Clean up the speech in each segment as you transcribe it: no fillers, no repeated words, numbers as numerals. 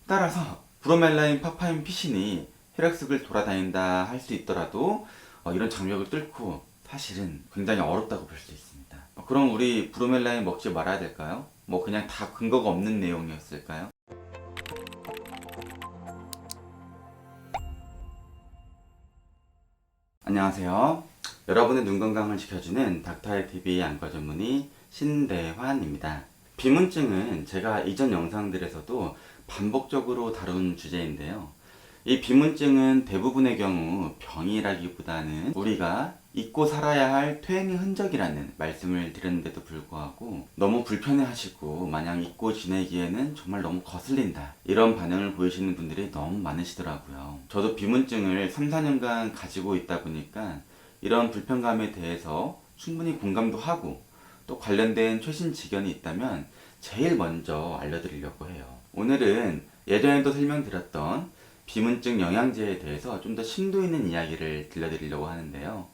따라서 브로멜라인, 파파인, 피신이 혈액속을 돌아다닌다 할 수 있더라도 이런 장벽을 뚫고 사실은 굉장히 어렵다고 볼 수 있습니다. 그럼 우리 브로멜라인 먹지 말아야 될까요? 뭐 그냥 다 근거가 없는 내용이었을까요? 안녕하세요. 여러분의 눈 건강을 지켜주는 닥터아이TV 안과 전문의 신대환입니다. 비문증은 제가 이전 영상들에서도 반복적으로 다룬 주제인데요. 이 비문증은 대부분의 경우 병이라기보다는 우리가 잊고 살아야 할 퇴행의 흔적이라는 말씀을 드렸는데도 불구하고 너무 불편해하시고 마냥 잊고 지내기에는 정말 너무 거슬린다, 이런 반응을 보이시는 분들이 너무 많으시더라고요. 저도 비문증을 3, 4년간 가지고 있다 보니까 이런 불편감에 대해서 충분히 공감도 하고 또 관련된 최신 지견이 있다면 제일 먼저 알려드리려고 해요. 오늘은 예전에도 설명드렸던 비문증 영양제에 대해서 좀 더 심도 있는 이야기를 들려드리려고 하는데요.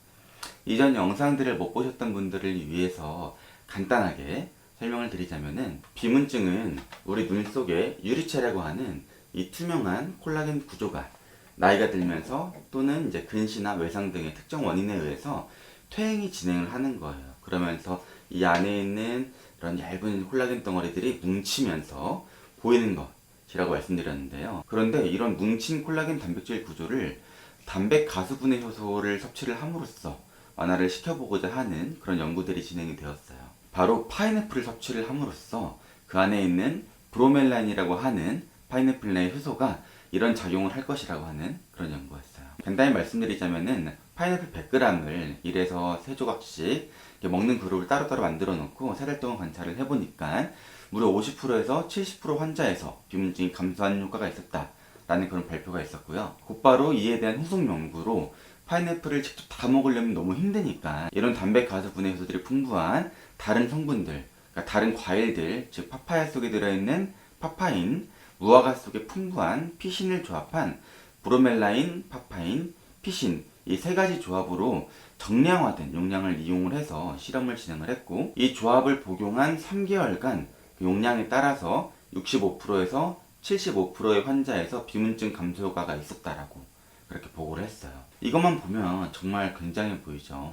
이전 영상들을 못 보셨던 분들을 위해서 간단하게 설명을 드리자면은, 비문증은 우리 눈 속에 유리체라고 하는 이 투명한 콜라겐 구조가 나이가 들면서 또는 이제 근시나 외상 등의 특정 원인에 의해서 퇴행이 진행을 하는 거예요. 그러면서 이 안에 있는 이런 얇은 콜라겐 덩어리들이 뭉치면서 보이는 것이라고 말씀드렸는데요. 그런데 이런 뭉친 콜라겐 단백질 구조를 단백 가수분해 효소를 섭취를 함으로써 완화를 시켜보고자 하는 그런 연구들이 진행이 되었어요. 바로 파인애플을 섭취를 함으로써 그 안에 있는 브로멜라인이라고 하는 파인애플 내 효소가 이런 작용을 할 것이라고 하는 그런 연구였어요. 간단히 말씀드리자면은 파인애플 100g을 1에서 3조각씩 먹는 그룹을 따로따로 만들어 놓고 3달 동안 관찰을 해보니까 무려 50%에서 70% 환자에서 비문증이 감소하는 효과가 있었다라는 그런 발표가 있었고요. 곧바로 이에 대한 후속 연구로 파인애플을 직접 다 먹으려면 너무 힘드니까 이런 단백 가수 분해 효소들이 풍부한 다른 성분들, 그러니까 다른 과일들, 즉 파파야 속에 들어있는 파파인, 무화과 속에 풍부한 피신을 조합한 브로멜라인, 파파인, 피신, 이 세 가지 조합으로 정량화된 용량을 이용을 해서 실험을 진행을 했고, 이 조합을 복용한 3개월간 그 용량에 따라서 65%에서 75%의 환자에서 비문증 감소 효과가 있었다라고 그렇게 보고를 했어요. 이것만 보면 정말 굉장해 보이죠.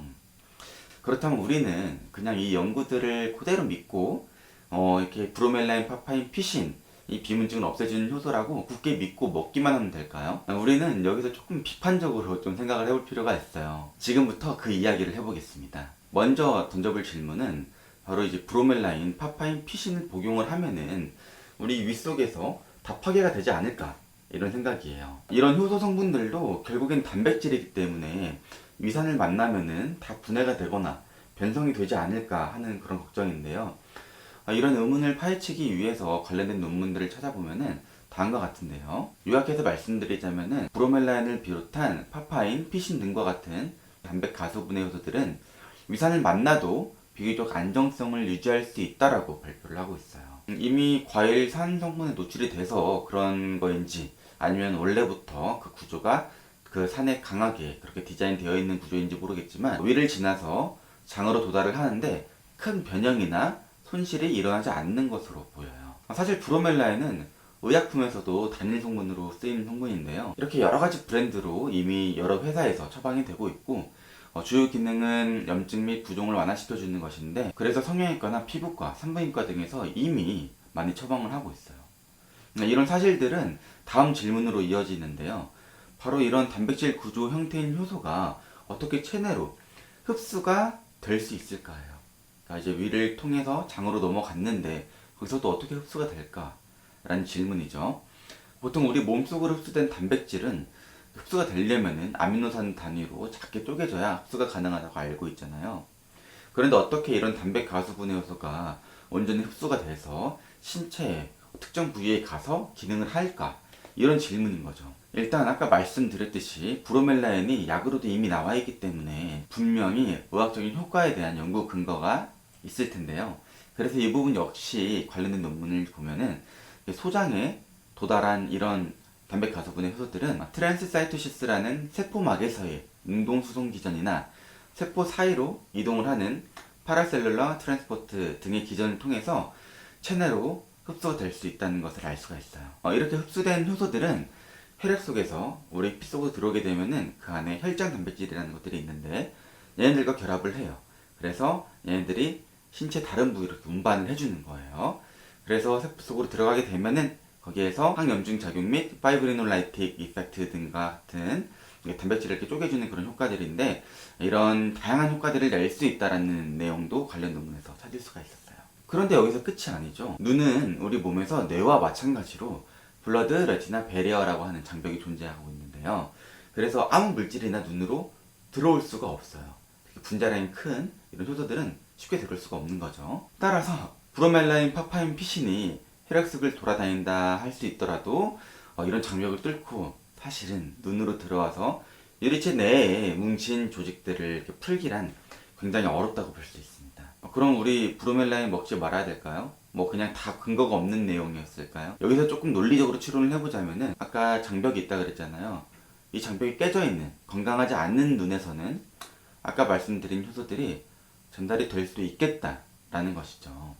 그렇다면 우리는 그냥 이 연구들을 그대로 믿고 이렇게 브로멜라인, 파파인, 피신, 이 비문증을 없애주는 효소라고 굳게 믿고 먹기만 하면 될까요? 우리는 여기서 조금 비판적으로 좀 생각을 해볼 필요가 있어요. 지금부터 그 이야기를 해보겠습니다. 먼저 던져볼 질문은 바로 이제 브로멜라인, 파파인, 피신을 복용을 하면은 우리 위 속에서 다 파괴가 되지 않을까, 이런 생각이에요. 이런 효소 성분들도 결국엔 단백질이기 때문에 위산을 만나면은 다 분해가 되거나 변성이 되지 않을까 하는 그런 걱정인데요. 이런 의문을 파헤치기 위해서 관련된 논문들을 찾아보면은 다음과 같은데요. 요약해서 말씀드리자면은 브로멜라인을 비롯한 파파인, 피신 등과 같은 단백 가수분해 요소들은 위산을 만나도 비교적 안정성을 유지할 수 있다라고 발표를 하고 있어요. 이미 과일 산 성분에 노출이 돼서 그런 거인지 아니면 원래부터 그 구조가 그 산에 강하게 그렇게 디자인되어 있는 구조인지 모르겠지만 위를 지나서 장으로 도달을 하는데 큰 변형이나 손실이 일어나지 않는 것으로 보여요. 사실 브로멜라인은 의약품에서도 단일 성분으로 쓰이는 성분인데요. 이렇게 여러 가지 브랜드로 이미 여러 회사에서 처방이 되고 있고, 주요 기능은 염증 및 부종을 완화시켜주는 것인데, 그래서 성형외과나 피부과, 산부인과 등에서 이미 많이 처방을 하고 있어요. 이런 사실들은 다음 질문으로 이어지는데요. 바로 이런 단백질 구조 형태인 효소가 어떻게 체내로 흡수가 될 수 있을까요? 그러니까 이제 위를 통해서 장으로 넘어갔는데 거기서도 어떻게 흡수가 될까? 라는 질문이죠. 보통 우리 몸속으로 흡수된 단백질은 흡수가 되려면은 아미노산 단위로 작게 쪼개져야 흡수가 가능하다고 알고 있잖아요. 그런데 어떻게 이런 단백 가수분해 요소가 온전히 흡수가 돼서 신체의 특정 부위에 가서 기능을 할까? 이런 질문인 거죠. 일단 아까 말씀드렸듯이 브로멜라인이 약으로도 이미 나와 있기 때문에 분명히 의학적인 효과에 대한 연구 근거가 있을 텐데요. 그래서 이 부분 역시 관련된 논문을 보면은 소장에 도달한 이런 단백 가수분해 효소들은 트랜스사이토시스라는 세포막에서의 능동수송 기전이나 세포 사이로 이동을 하는 파라셀룰러 트랜스포트 등의 기전을 통해서 체내로 흡수가 될 수 있다는 것을 알 수가 있어요. 이렇게 흡수된 효소들은 혈액 속에서 우리 피 속으로 들어오게 되면은 그 안에 혈장 단백질이라는 것들이 있는데 얘네들과 결합을 해요. 그래서 얘네들이 신체 다른 부위로 운반을 해주는 거예요. 그래서 세포 속으로 들어가게 되면은 거기에서 항염증 작용 및 파이브리놀라이틱 이펙트 등과 같은 단백질을 이렇게 쪼개주는 그런 효과들인데 이런 다양한 효과들을 낼 수 있다라는 내용도 관련 논문에서 찾을 수가 있었어요. 그런데 여기서 끝이 아니죠. 눈은 우리 몸에서 뇌와 마찬가지로 블러드 레티나 베리어라고 하는 장벽이 존재하고 있는데요. 그래서 아무 물질이나 눈으로 들어올 수가 없어요. 분자량이 큰 이런 효소들은 쉽게 들어올 수가 없는 거죠. 따라서 브로멜라인, 파파인, 피신이 혈액 속을 돌아다닌다 할 수 있더라도 이런 장벽을 뚫고 사실은 눈으로 들어와서 유리체 내에 뭉친 조직들을 이렇게 풀기란 굉장히 어렵다고 볼 수 있습니다. 그럼 우리 브로멜라인 먹지 말아야 될까요? 뭐 그냥 다 근거가 없는 내용이었을까요? 여기서 조금 논리적으로 추론을 해보자면은 아까 장벽이 있다 그랬잖아요. 이 장벽이 깨져 있는 건강하지 않는 눈에서는 아까 말씀드린 효소들이 전달이 될 수도 있겠다라는 것이죠.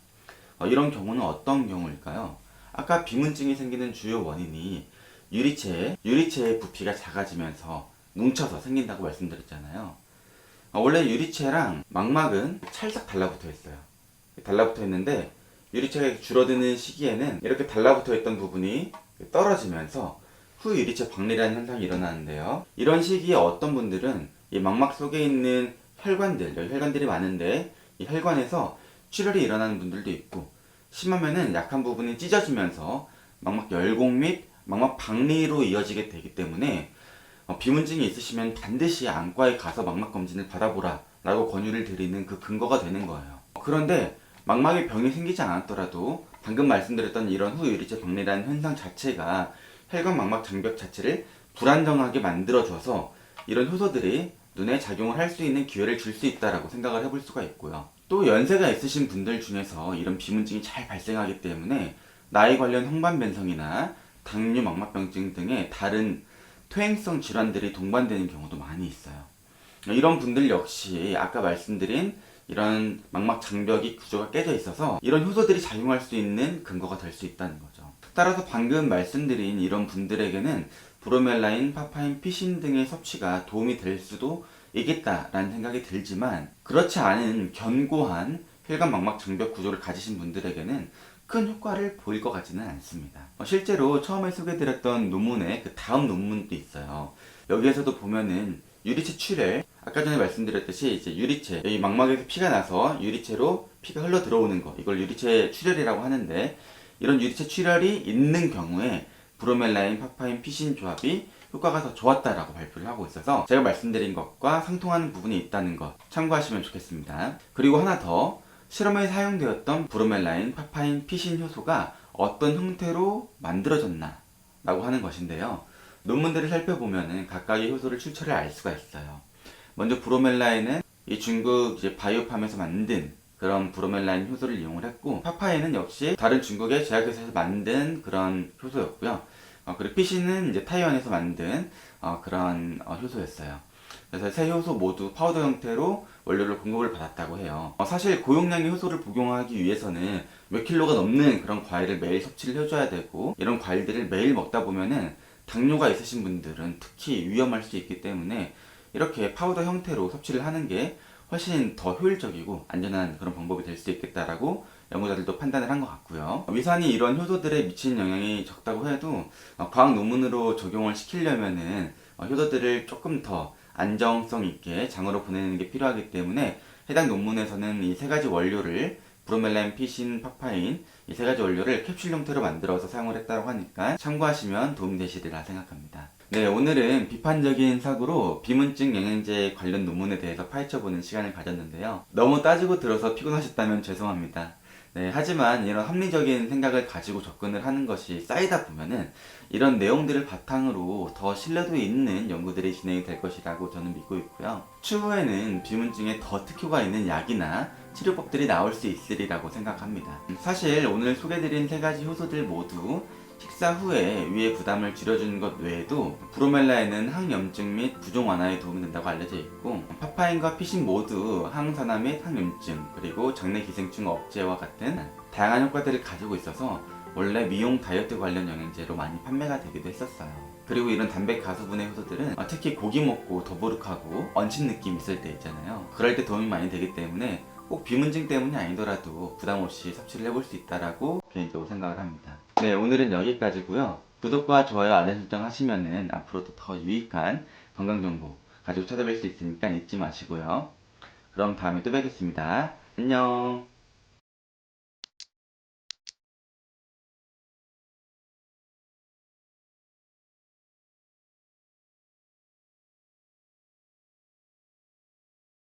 이런 경우는 어떤 경우일까요? 아까 비문증이 생기는 주요 원인이 유리체의 부피가 작아지면서 뭉쳐서 생긴다고 말씀드렸잖아요. 원래 유리체랑 망막은 찰싹 달라붙어 있어요. 달라붙어 있는데 유리체가 줄어드는 시기에는 이렇게 달라붙어 있던 부분이 떨어지면서 후유리체 박리라는 현상이 일어나는데요. 이런 시기에 어떤 분들은 이 망막 속에 있는 혈관들이 많은데 이 혈관에서 출혈이 일어나는 분들도 있고 심하면은 약한 부분이 찢어지면서 망막 열공 및 망막 박리로 이어지게 되기 때문에 비문증이 있으시면 반드시 안과에 가서 망막 검진을 받아보라 라고 권유를 드리는 그 근거가 되는 거예요. 그런데 망막에 병이 생기지 않았더라도 방금 말씀드렸던 이런 후유리체 박리라는 현상 자체가 혈관 망막 장벽 자체를 불안정하게 만들어줘서 이런 효소들이 눈에 작용을 할 수 있는 기회를 줄 수 있다라고 생각을 해볼 수가 있고요. 또 연세가 있으신 분들 중에서 이런 비문증이 잘 발생하기 때문에 나이 관련 홍반변성이나 당뇨 망막병증 등의 다른 퇴행성 질환들이 동반되는 경우도 많이 있어요. 이런 분들 역시 아까 말씀드린 이런 망막 장벽이 구조가 깨져 있어서 이런 효소들이 작용할 수 있는 근거가 될 수 있다는 거죠. 따라서 방금 말씀드린 이런 분들에게는 브로멜라인, 파파인, 피신 등의 섭취가 도움이 될 수도 있겠다라는 생각이 들지만 그렇지 않은 견고한 혈관 망막 장벽 구조를 가지신 분들에게는 큰 효과를 보일 것 같지는 않습니다. 실제로 처음에 소개드렸던 논문의 그 다음 논문도 있어요. 여기에서도 보면은 유리체 출혈, 아까 전에 말씀드렸듯이 이제 유리체, 이 망막에서 피가 나서 유리체로 피가 흘러 들어오는 거, 이걸 유리체 출혈이라고 하는데 이런 유리체 출혈이 있는 경우에 브로멜라인, 파파인, 피신 조합이 효과가 더 좋았다라고 발표를 하고 있어서 제가 말씀드린 것과 상통하는 부분이 있다는 것 참고하시면 좋겠습니다. 그리고 하나 더, 실험에 사용되었던 브로멜라인, 파파인, 피신 효소가 어떤 형태로 만들어졌나 라고 하는 것인데요. 논문들을 살펴보면 각각의 효소를 출처를 알 수가 있어요. 먼저 브로멜라인은 이 중국 이제 바이오팜에서 만든 그런 브로멜라인 효소를 이용을 했고, 파파인은 역시 다른 중국의 제약회사에서 만든 그런 효소였고요. 그리고 피신은 이제 타이완에서 만든 그런 효소였어요. 그래서 세 효소 모두 파우더 형태로 원료를 공급을 받았다고 해요. 사실 고용량의 효소를 복용하기 위해서는 몇 킬로가 넘는 그런 과일을 매일 섭취를 해줘야 되고, 이런 과일들을 매일 먹다 보면은 당뇨가 있으신 분들은 특히 위험할 수 있기 때문에 이렇게 파우더 형태로 섭취를 하는 게 훨씬 더 효율적이고 안전한 그런 방법이 될 수 있겠다라고 연구자들도 판단을 한 것 같고요. 위산이 이런 효소들에 미치는 영향이 적다고 해도 과학 논문으로 적용을 시키려면은 효소들을 조금 더 안정성 있게 장으로 보내는 게 필요하기 때문에 해당 논문에서는 이 세 가지 원료를 브로멜라인, 피신, 파파인 이 세 가지 원료를 캡슐 형태로 만들어서 사용을 했다고 하니까 참고하시면 도움되시리라 생각합니다. 네, 오늘은 비판적인 사고로 비문증 영양제 관련 논문에 대해서 파헤쳐보는 시간을 가졌는데요. 너무 따지고 들어서 피곤하셨다면 죄송합니다. 네, 하지만 이런 합리적인 생각을 가지고 접근을 하는 것이 쌓이다 보면은 이런 내용들을 바탕으로 더 신뢰도 있는 연구들이 진행이 될 것이라고 저는 믿고 있고요. 추후에는 비문증에 더 특효가 있는 약이나 치료법들이 나올 수 있으리라고 생각합니다. 사실 오늘 소개드린 세 가지 효소들 모두 식사 후에 위의 부담을 줄여주는 것 외에도 브로멜라인은 항염증 및 부종 완화에 도움이 된다고 알려져 있고, 파파인과 피신 모두 항산화 및 항염증, 그리고 장내 기생충 억제와 같은 다양한 효과들을 가지고 있어서 원래 미용 다이어트 관련 영양제로 많이 판매가 되기도 했었어요. 그리고 이런 단백 가수분해 효소들은 특히 고기 먹고 더부룩하고 얹힌 느낌 있을 때 있잖아요. 그럴 때 도움이 많이 되기 때문에 꼭 비문증 때문이 아니더라도 부담 없이 섭취를 해볼 수 있다라고 개인적으로 생각을 합니다. 네, 오늘은 여기까지고요. 구독과 좋아요, 알림 설정 하시면은 앞으로도 더 유익한 건강 정보 가지고 찾아뵐 수 있으니까 잊지 마시고요. 그럼 다음에 또 뵙겠습니다. 안녕.